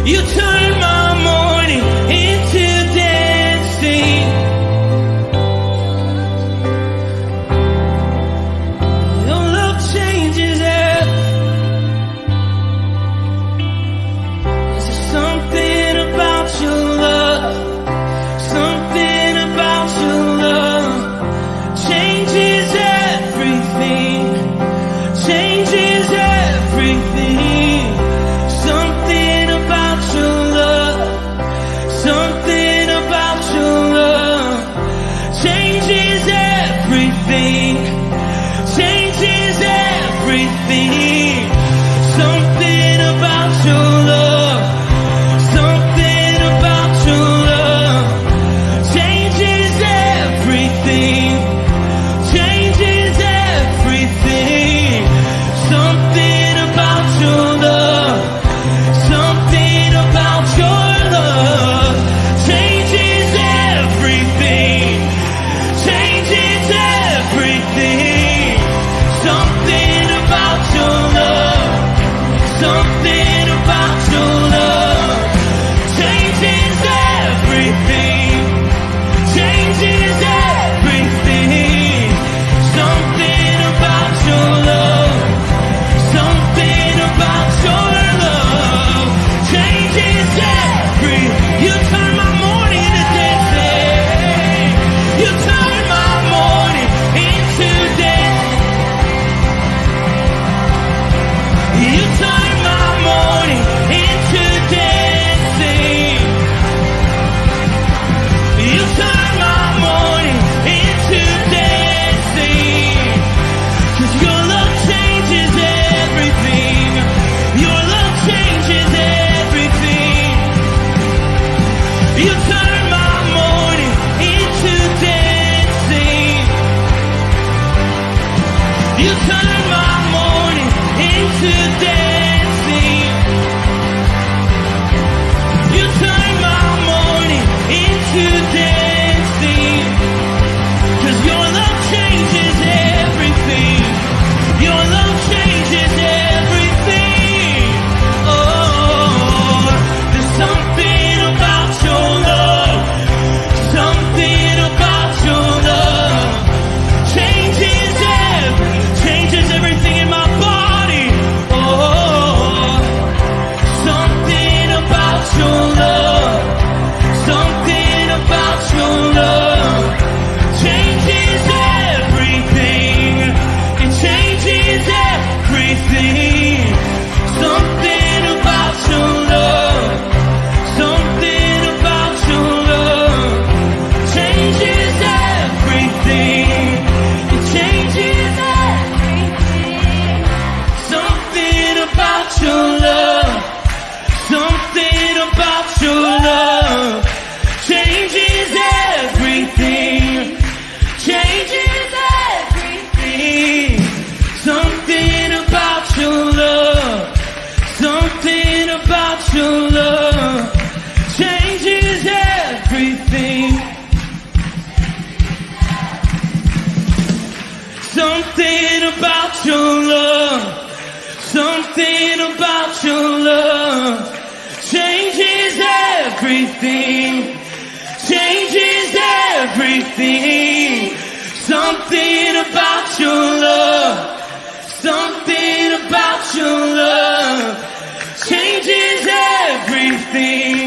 You turn my mourning into dancing. Your love changes everything. There's something about your love, something about your love changes everything, changes everything. Something about your love, something about your love changes everything, changes everything. Something about your love, something about your love changes everything, changes everything. Something about your love, something about your love changes everything, changes everything. Something about your love, something about your love changes everything, changes everything. Something about your love, something about your love changes everything. You turn my mourning into dancing. You turn my mourning into dancing. You turn my mourning into dancing. You turn my mourning into dancing. 'Cause your love changes everything. Your love changes everything. You turn my mourning into dancing. You turn my mourning into dancing. You turn my mourning into dancing. 'Cause your love changes everything. Your love changes everything. Oh, there's something about your love, something about your love changes everything in my body. Oh, something about your love, something about your love changes everything. It changes everything. Something about your love, something about your love changes everything. It changes everything. Something about your love, something about your love changes everything, changes everything. Something about your love, something about your love changes everything. Something about your love, something about your love changes everything, changes everything. Something about your love, something about your love changes everything,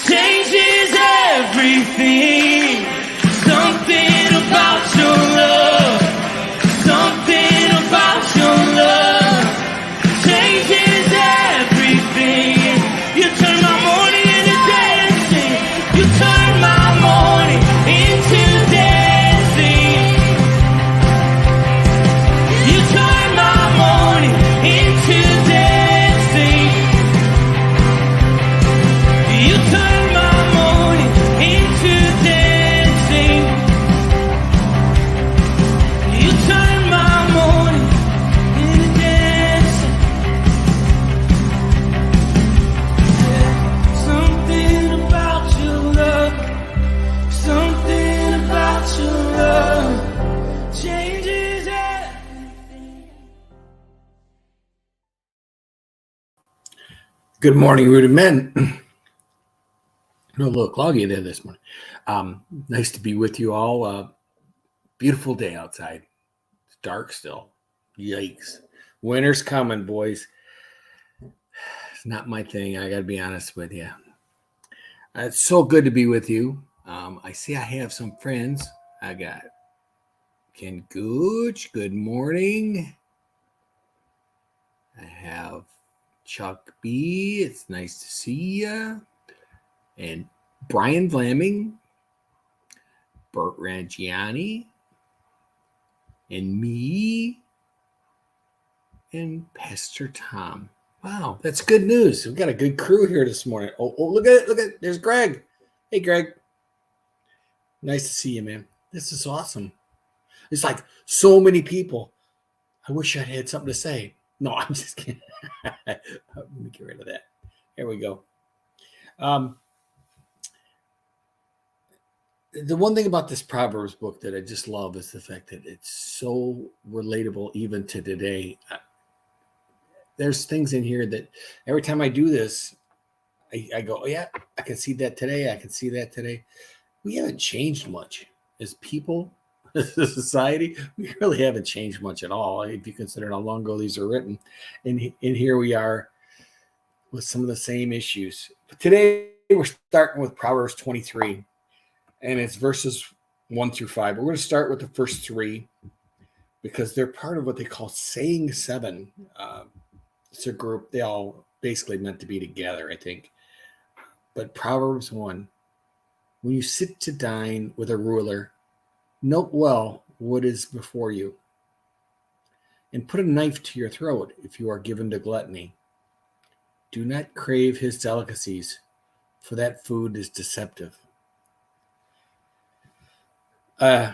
changes everything. Something about your love, something about your love changes everything. You turn my mourning into dancing. You turn my mourning into dancing. You turn my mourning into dancing. Good morning, rooted men. A little cloudy there this morning. Nice to be with you all. Beautiful day outside. It's dark still. Yikes. Winter's coming, boys. It's not my thing. I got to be honest with you. It's so good to be with you. I see I have some friends. I got Ken Gooch. Good morning. I have Chuck B. It's nice to see you. And Brian Vlaming, Bert Rangiani, and me, and Pastor Tom. Wow, that's good news. We've got a good crew here this morning. Oh, look at it. Look at it. There's Greg. Hey, Greg. Nice to see you, man. This is awesome. It's like so many people. I wish I had something to say. No, I'm just kidding. Let me get rid of that. Here we go. The one thing about this Proverbs book that I just love is the fact that it's so relatable even to today. There's things in here that every time I do this, I go, oh, yeah, I can see that today. I can see that today. We haven't changed much as people, as a society. We really haven't changed much at all if you consider how long ago these are written. And here we are with some of the same issues. But today we're starting with Proverbs 23, and it's verses 1 through 5. We're going to start with the first three because they're part of what they call Saying Seven. It's a group. They all basically meant to be together, I think. But Proverbs 1, when you sit to dine with a ruler, note well what is before you, and put a knife to your throat if you are given to gluttony. Do not crave his delicacies, for that food is deceptive. Yeah,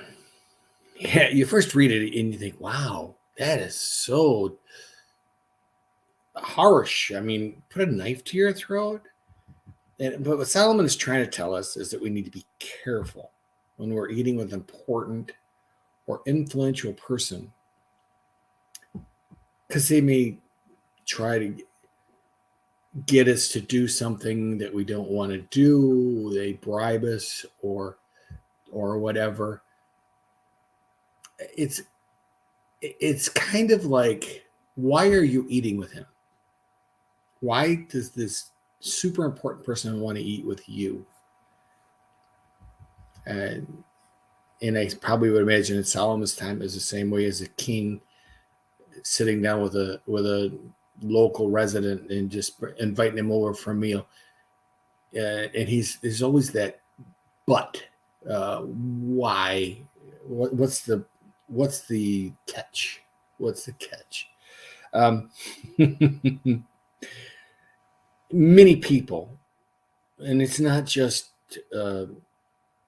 you first read it and you think, wow, that is so harsh. I mean, put a knife to your throat. But what Solomon is trying to tell us is that we need to be careful when we're eating with an important or influential person, because they may try to get us to do something that we don't want to do. They bribe us or whatever. It's kind of like, why are you eating with him? Why does this super important person want to eat with you? And I probably would imagine in Solomon's time is the same way as a king sitting down with a local resident and just inviting him over for a meal. And there's always that but. Why? What's the catch? What's the catch? Many people, and it's not just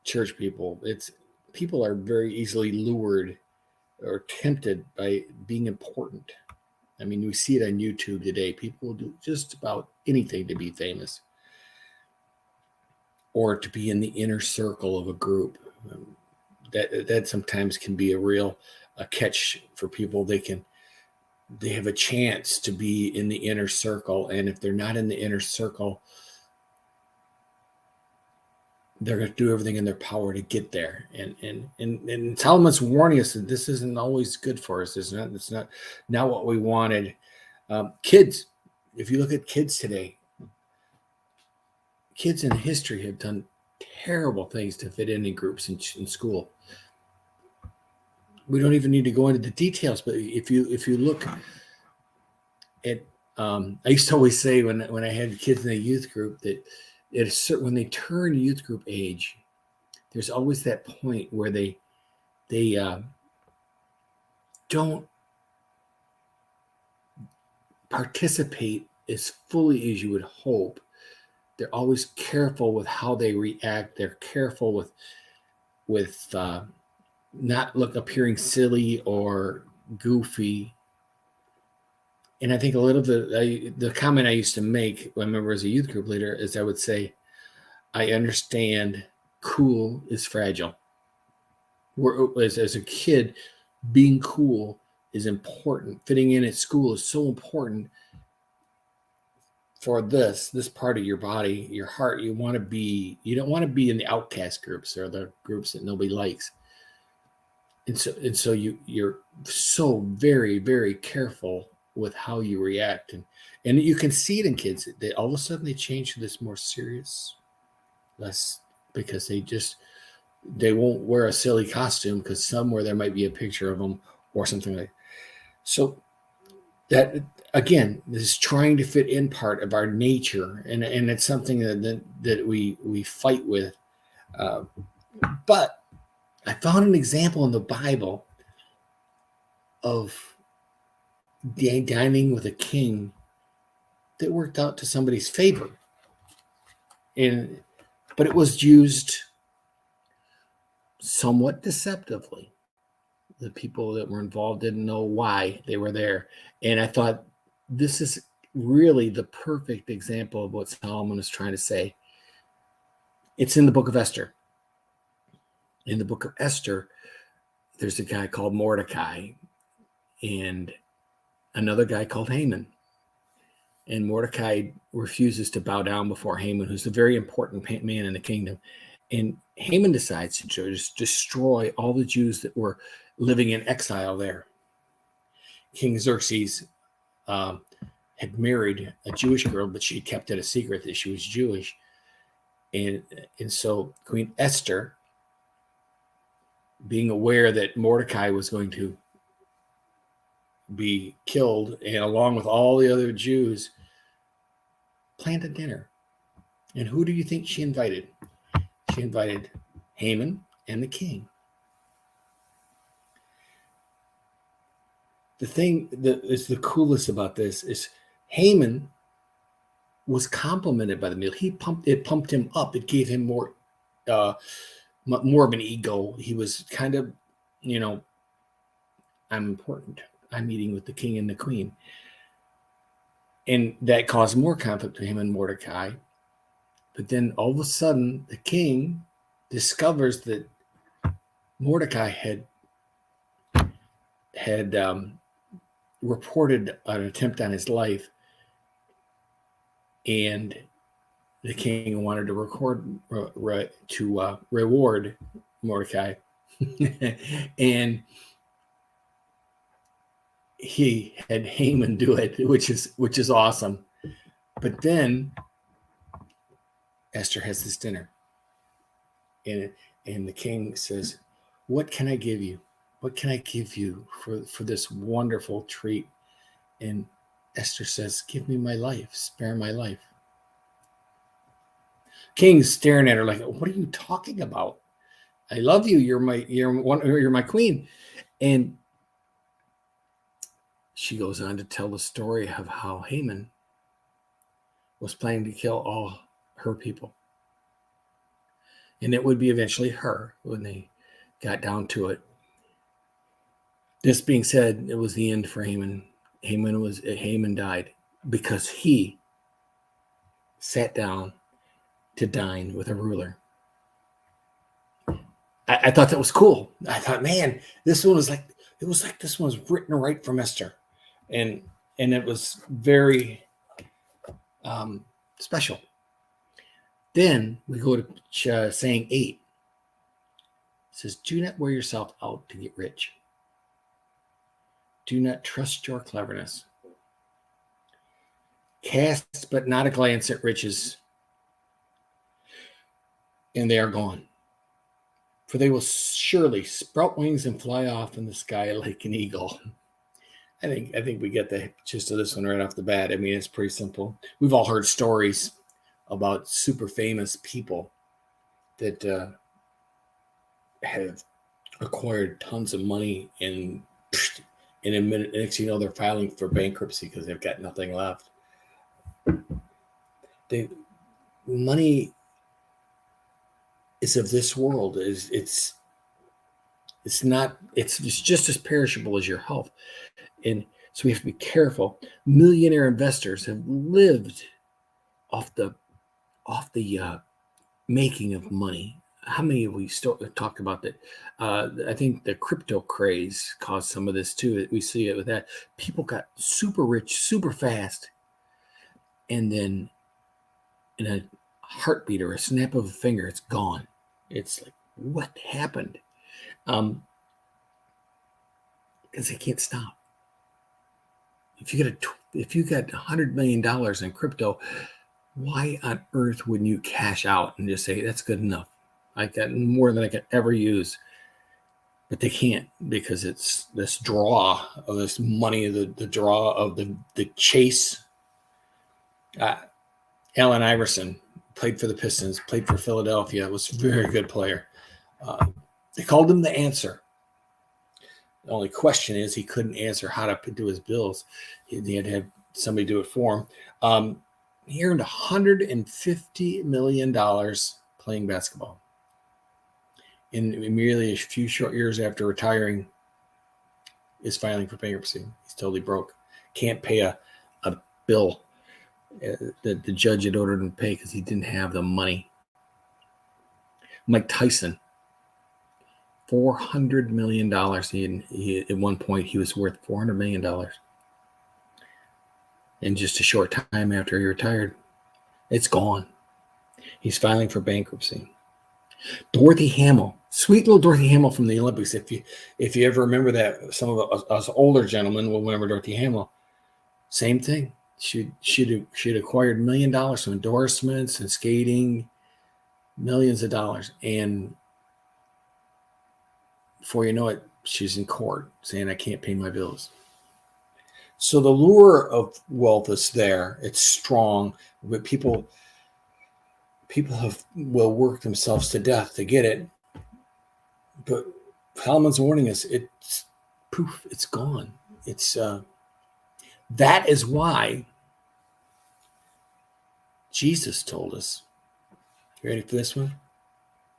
church people. It's people are very easily lured or tempted by being important. I mean, we see it on YouTube today. People will do just about anything to be famous or to be in the inner circle of a group. That sometimes can be a catch for people. They have a chance to be in the inner circle, and if they're not in the inner circle, they're going to do everything in their power to get there. And Solomon's warning us that this isn't always good for us. It's not what we wanted. Kids, if you look at kids today, kids in history have done terrible things to fit in groups in school. We don't even need to go into the details, but if you look at, I used to always say when I had kids in a youth group that when they turn youth group age, there's always that point where they don't participate as fully as you would hope. They're always careful with how they react. They're careful with not appearing silly or goofy. And I think a little bit, the comment I used to make when I remember as a youth group leader is I would say, I understand cool is fragile. As a kid, being cool is important. Fitting in at school is so important for this part of your body, your heart, you don't want to be in the outcast groups or the groups that nobody likes. And so you're so very, very careful with how you react. And you can see it in kids. They all of a sudden they change to this more serious, less, because they won't wear a silly costume because somewhere there might be a picture of them or something like that. So that, again, this is trying to fit in part of our nature, and it's something that we fight with. But I found an example in the Bible of dining with a king that worked out to somebody's favor, but it was used somewhat deceptively. The people that were involved didn't know why they were there, and I thought this is really the perfect example of what Solomon is trying to say. It's in the book of Esther. In the book of Esther, there's a guy called Mordecai and another guy called Haman. And Mordecai refuses to bow down before Haman, who's a very important man in the kingdom. And Haman decides to just destroy all the Jews that were living in exile there. King Xerxes had married a Jewish girl, but she kept it a secret that she was Jewish. And so Queen Esther, being aware that Mordecai was going to be killed, and along with all the other Jews, planned a dinner. And who do you think she invited? She invited Haman and the king. The thing that is the coolest about this is Haman was complimented by the meal. It pumped him up. It gave him more of an ego. He was kind of, I'm important. I'm eating with the king and the queen. And that caused more conflict between him and Mordecai. But then all of a sudden, the king discovers that Mordecai had reported an attempt on his life, and the king wanted to reward Mordecai, and he had Haman do it, which is awesome. But then Esther has this dinner, and the king says, "What can I give you? What can I give you for this wonderful treat?" And Esther says, "Give me my life. Spare my life." King's staring at her like, "What are you talking about? I love you. You're my queen." And she goes on to tell the story of how Haman was planning to kill all her people. And it would be eventually her when they got down to it. This being said, it was the end for Haman. Haman died because he sat down to dine with a ruler. I thought that was cool. I thought, man, this one was like this one was written right from Esther, and it was very special. Then we go to saying 8. It says, "Do not wear yourself out to get rich. Do not trust your cleverness. Cast but not a glance at riches, and they are gone. For they will surely sprout wings and fly off in the sky like an eagle." I think we get the gist of this one right off the bat. I mean, it's pretty simple. We've all heard stories about super famous people that have acquired tons of money, and in a minute, next you know, they're filing for bankruptcy because they've got nothing left. Money is of this world. It's just as perishable as your health, and so we have to be careful. Millionaire investors have lived off the making of money. How many have we talked about that? I think the crypto craze caused some of this too. We see it with that. People got super rich super fast, And then in a heartbeat or a snap of a finger, it's gone. It's like, what happened? Because they can't stop. If you got $100 million in crypto, why on earth wouldn't you cash out and just say, that's good enough? I got more than I could ever use. But they can't, because it's this draw of this money, the draw of the chase. Allen Iverson played for the Pistons, played for Philadelphia, was a very good player. They called him the answer. The only question is he couldn't answer how to do his bills. He had to have somebody do it for him. He earned $150 million playing basketball. In merely a few short years after retiring, is filing for bankruptcy. He's totally broke. Can't pay a bill that the judge had ordered him to pay because he didn't have the money. Mike Tyson, $400 million. He at one point, he was worth $400 million. In just a short time after he retired, it's gone. He's filing for bankruptcy. Dorothy Hamill, sweet little Dorothy Hamill from the Olympics. If you ever remember that, some of us older gentlemen will remember Dorothy Hamill. Same thing. She'd acquired $1 million from endorsements and skating, millions of dollars, and before you know it, she's in court saying, I can't pay my bills. So the lure of wealth is there. It's strong, but people will work themselves to death to get it. But Solomon's warning us, it's poof, it's gone. It's that is why Jesus told us. You ready for this one?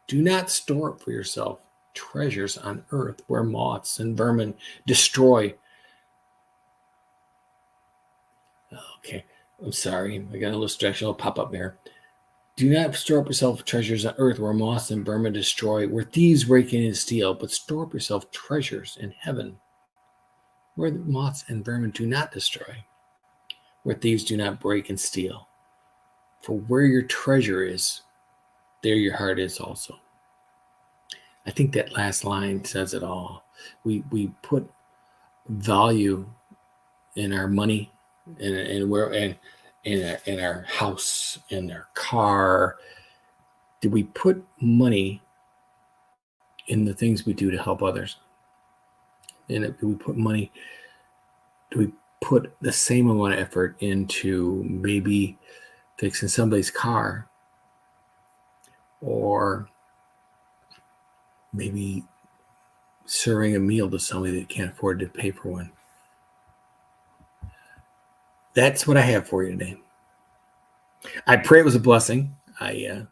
Do not store up for yourself treasures on earth where moths and vermin destroy. Okay, I'm sorry. I got a little distraction. It'll pop up there. Do not store up yourself treasures on earth where moths and vermin destroy, where thieves break in and steal, but store up yourself treasures in heaven, where the moths and vermin do not destroy, where thieves do not break and steal. For where your treasure is, there your heart is also. I think that last line says it all. We put value in our money, in our house, in our car. Do we put money in the things we do to help others? And do we put the same amount of effort into maybe fixing somebody's car, or maybe serving a meal to somebody that can't afford to pay for one? That's what I have for you today. I pray it was a blessing. I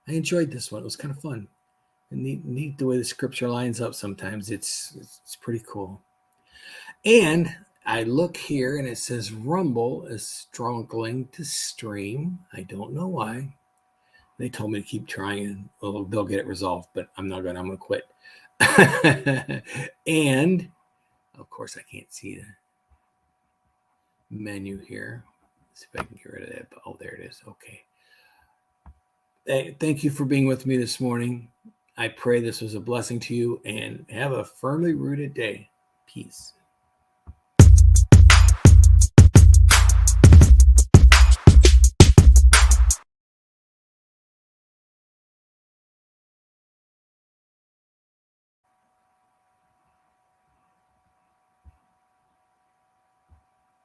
enjoyed this one. It was kind of fun. And neat the way the scripture lines up sometimes. It's pretty cool. And I look here and it says Rumble is struggling to stream. I don't know why. They told me to keep trying. Well, they'll get it resolved, but I'm going to quit. And of course, I can't see the menu here. Let's see if I can get rid of that. Oh, there it is. Okay. Thank you for being with me this morning. I pray this was a blessing to you, and have a firmly rooted day. Peace.